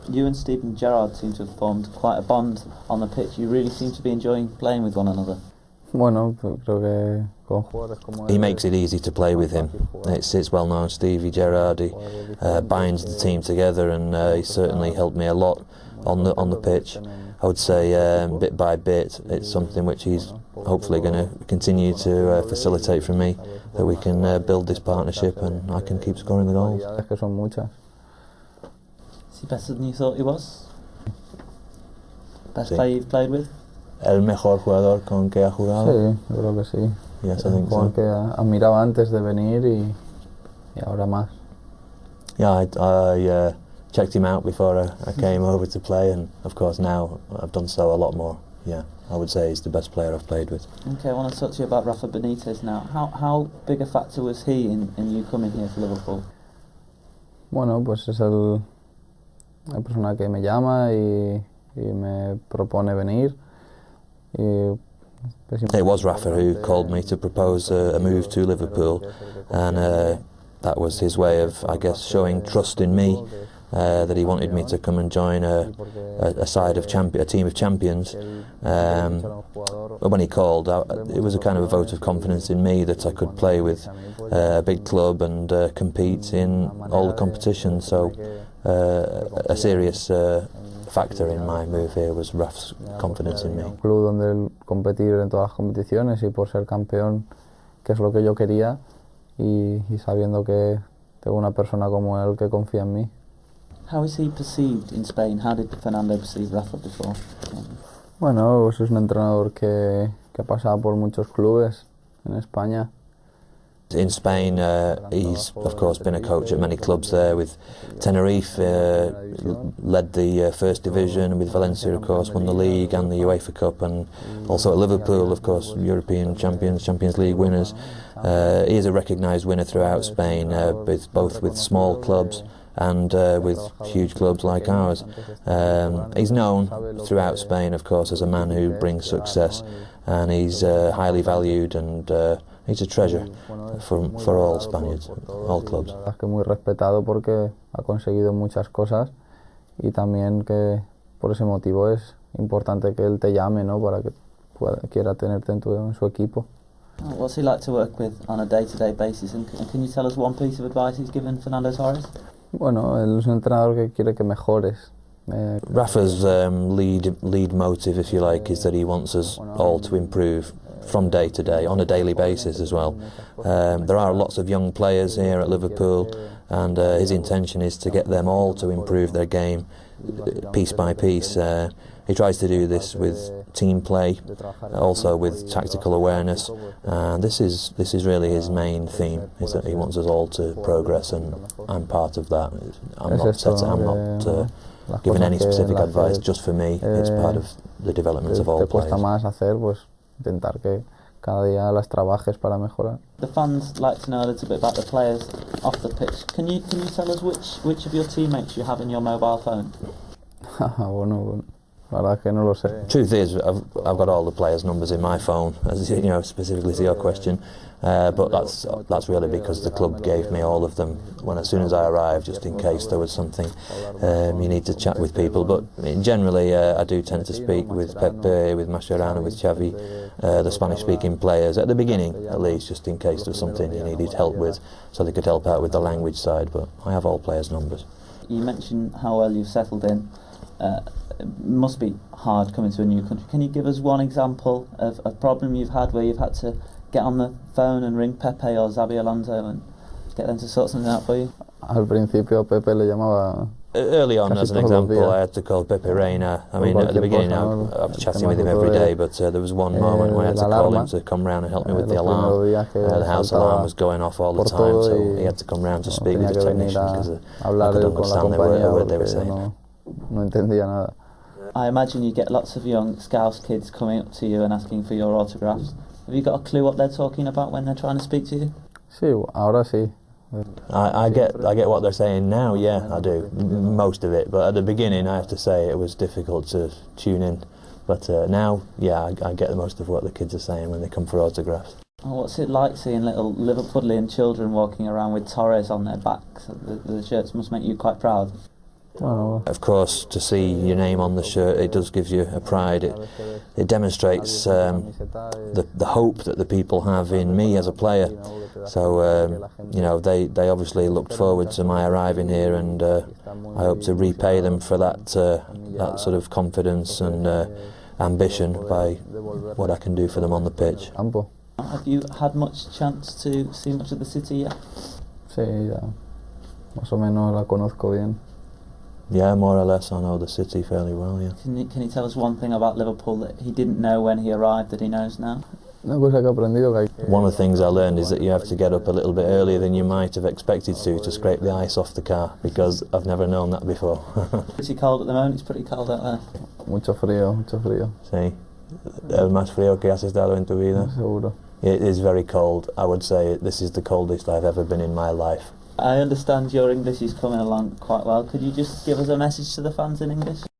You and Steven Gerrard seem to have formed quite a bond on the pitch. You really seem to be enjoying playing with one another. Bueno, creo que con jugadores como He makes it easy to play with him. It's well known. Stevie Gerrard, he binds the team together, and he certainly helped me a lot on the pitch. I would say bit by bit, it's something which he's hopefully going to continue to facilitate for me, that we can build this partnership and I can keep scoring the goals. que son muchas. Is he better than you thought he was? Best Sí. player you've played with? El mejor jugador con que ha jugado? Sí, yo creo que sí. Yes, I Es un think jugador so. que admiraba antes de venir y ahora más. Yeah, I checked him out before I came over to play, and of course now I've done so a lot more. Yeah, I would say he's the best player I've played with. Okay, I want to talk to you about Rafa Benitez now. How big a factor was he in you coming here to Liverpool? Bueno, pues es la persona que me llama y me propone venir. Y It was Rafa who called me to propose a move to Liverpool, and that was his way of, I guess, showing trust in me, that he wanted me to come and join a side of a team of champions. But when he called, it was a kind of a vote of confidence in me that I could play with a big club and compete in all the competitions. So a serious factor in my move here was Raf's confidence in me. Un club donde competir en todas las competiciones y por ser campeón, que es lo que yo quería, y sabiendo que tengo una persona como él que confía en mí. How is he perceived in Spain? How did Fernando perceive Rafa before? Bueno, pues es un entrenador que ha pasado por muchos clubes en España. In Spain, he's of course been a coach at many clubs there. With Tenerife, led the first division, and with Valencia, of course, won the league and the UEFA Cup, and also at Liverpool, of course, European champions, Champions League winners. He is a recognised winner throughout Spain, both with small clubs and with huge clubs like ours. He's known throughout Spain, of course, as a man who brings success, and he's highly valued, and he's a treasure for all Spaniards, all clubs. Es que muy respetado porque ha conseguido muchas cosas, y también que por ese motivo es importante que él te llame, ¿no? Para que quiera tenerte en su equipo. What's he like to work with on a day-to-day basis? And can you tell us one piece of advice he's given Fernando Torres? Bueno, él es un entrenador que quiere que mejores. Rafa's lead motive, if you like, is that he wants us all to improve from day to day, on a daily basis as well. There are lots of young players here at Liverpool, and his intention is to get them all to improve their game piece by piece. He tries to do this with team play, also with tactical awareness, and this is really his main theme, is that he wants us all to progress, and I'm part of that. I'm not giving any specific advice just for me. It's part of the development of all players. Te cuesta más hacer, pues intentar que cada día las trabajes para mejorar. The fans like to know a little bit about the players off the pitch. Can you tell us which of your teammates you have in your mobile phone? Bueno, la verdad que no lo sé. Truth is, I've got all the players' numbers in my phone, as you know, specifically to your question. But that's really because the club gave me all of them as soon as I arrived, just in case there was something you need to chat with people. But generally, I do tend to speak with Pepe, with Mascherano, with Xavi, the Spanish-speaking players at the beginning, at least, just in case there was something you needed help with, so they could help out with the language side. But I have all players' numbers. You mentioned how well you've settled in. It must be hard coming to a new country. Can you give us one example of a problem you've had where you've had to get on the phone and ring Pepe or Xabi Alonso and get them to sort something out for you? Al principio Pepe le llamaba. Early on, as an example, I had to call Pepe Reina. I mean, at the beginning, I was chatting with him every day, but there was one moment when I had to call him to come round and help me with the alarm. The house alarm was going off all the time, so he had to come round to speak with the technicians because I could understand what they were saying. No entendía nada. I imagine you get lots of young Scouse kids coming up to you and asking for your autographs. Have you got a clue what they're talking about when they're trying to speak to you? Sí, ahora sí. I get what they're saying now, yeah, I do, most of it. But at the beginning, I have to say, it was difficult to tune in. But now, yeah, I get most of what the kids are saying when they come for autographs. Oh, what's it like seeing little Liverpudlian children walking around with Torres on their backs? The shirts must make you quite proud. Bueno, Of course, to see your name on the shirt, it does give you a pride. It demonstrates the hope that the people have in me as a player. So, you know, they obviously looked forward to my arriving here, and I hope to repay them for that sort of confidence and ambition by what I can do for them on the pitch. campo. Have you had much chance to see much of the city yet? Sí, ya más o menos la conozco bien. Yeah, more or less I know the city fairly well, yeah. Can you tell us one thing about Liverpool that he didn't know when he arrived that he knows now? Una cosa que he aprendido que hay One of the things I learned is that you have to get up a little bit earlier than you might have expected to scrape the ice off the car, because I've never known that before. Pretty cold at the moment. It's pretty cold out there. mucho frío, mucho frío, Sí, el más frío que has estado en tu vida. seguro. It is very cold. I would say this is the coldest I've ever been in my life. I understand your English is coming along quite well. Could you just give us a message to the fans in English?